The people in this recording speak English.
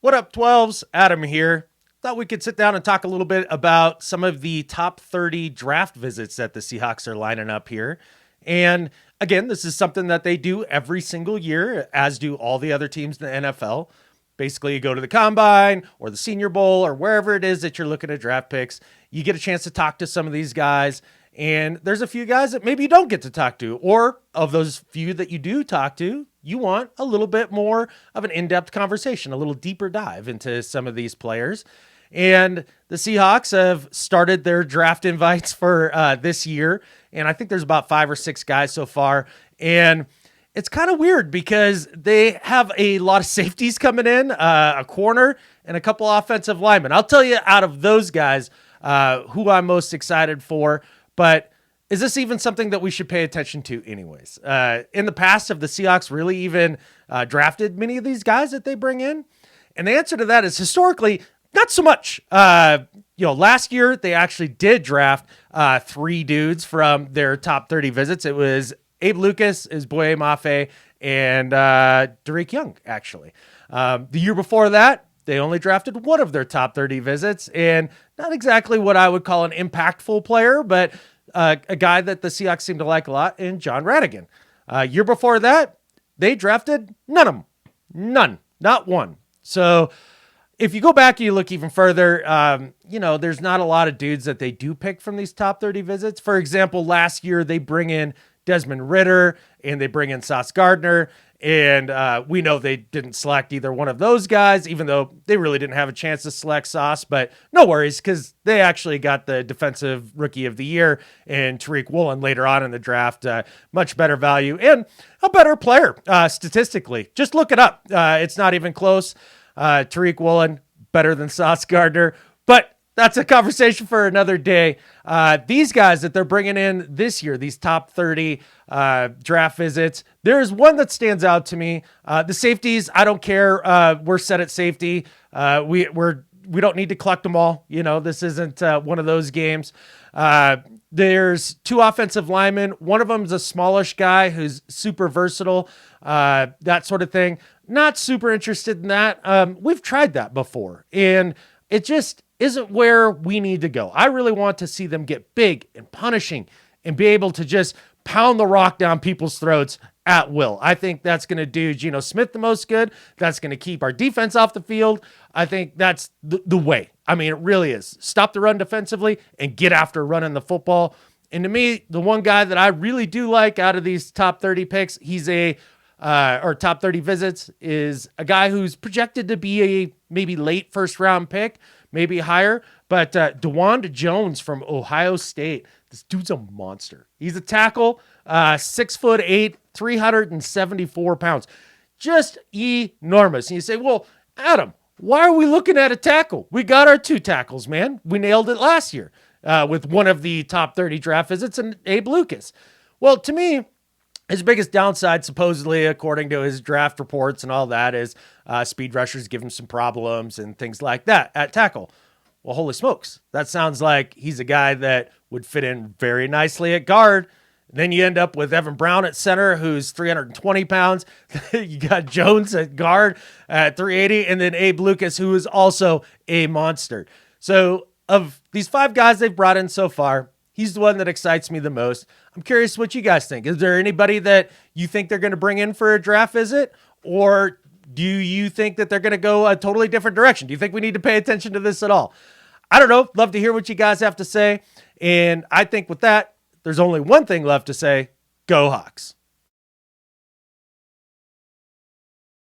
What up, 12s? Adam here. Thought we could sit down and talk a little bit about some of the top 30 draft visits that the Seahawks are lining up here. And again, this is something that they do every single year, as do all the other teams in the NFL. Basically, you go to the combine or the Senior Bowl or wherever it is that you're looking at draft picks. You get a chance to talk to some of these guys. And there's a few guys that maybe you don't get to talk to, or of those few that you do talk to, you want a little bit more of an in-depth conversation, a little deeper dive into some of these players. And the Seahawks have started their draft invites for this year. And I think there's about 5 or 6 guys so far. And it's kind of weird because they have a lot of safeties coming in, a corner, and a couple offensive linemen. I'll tell you out of those guys who I'm most excited for. But is this even something that we should pay attention to anyways? In the past, have the Seahawks really even drafted many of these guys that they bring in? And the answer to that is historically, not so much. Last year, they actually did draft 3 dudes from their top 30 visits. It was Abe Lucas, Boye Mafe, and Derek Young, actually. The year before that, they only drafted one of their top 30 visits, and not exactly what I would call an impactful player, but a guy that the Seahawks seem to like a lot in John Radigan. Year before that, they drafted none of them. None. Not one. So if you go back and you look even further, there's not a lot of dudes that they do pick from these top 30 visits. For example, last year they bring in Desmond Ridder and they bring in Sauce Gardner. And we know they didn't select either one of those guys, even though they really didn't have a chance to select Sauce. But no worries, because they actually got the Defensive Rookie of the Year and Tariq Woolen later on in the draft. Much better value and a better player statistically. Just look it up. It's not even close. Tariq Woolen, better than Sauce Gardner. But that's a conversation for another day. These guys that they're bringing in this year, these top 30 draft visits, there's one that stands out to me. The safeties, I don't care. We're set at safety. We don't need to collect them all. This isn't one of those games. There's 2 offensive linemen. One of them is a smallish guy who's super versatile, that sort of thing. Not super interested in that. We've tried that before, and it just isn't where we need to go. I really want to see them get big and punishing and be able to just pound the rock down people's throats at will. I think that's going to do Geno Smith the most good. That's going to keep our defense off the field. I think that's the way. I mean, it really is. Stop the run defensively and get after running the football. And to me, the one guy that I really do like out of these top 30 picks, or top 30 visits, is a guy who's projected to be a maybe late first round pick, maybe higher, but DeWanda Jones from Ohio State. This dude's a monster. He's a tackle, 6'8", 374 pounds. Just enormous. And you say, well, Adam, why are we looking at a tackle? We got our 2 tackles, man. We nailed it last year with one of the top 30 draft visits and Abe Lucas. Well, to me, his biggest downside, supposedly, according to his draft reports and all that, is speed rushers give him some problems and things like that at tackle. Well, holy smokes. That sounds like he's a guy that would fit in very nicely at guard. Then you end up with Evan Brown at center, who's 320 pounds. You got Jones at guard at 380, and then Abe Lucas, who is also a monster. So of these 5 guys they've brought in so far, he's the one that excites me the most. I'm curious what you guys think. Is there anybody that you think they're going to bring in for a draft visit? Or do you think that they're going to go a totally different direction? Do you think we need to pay attention to this at all? I don't know. Love to hear what you guys have to say. And I think with that, there's only one thing left to say. Go Hawks.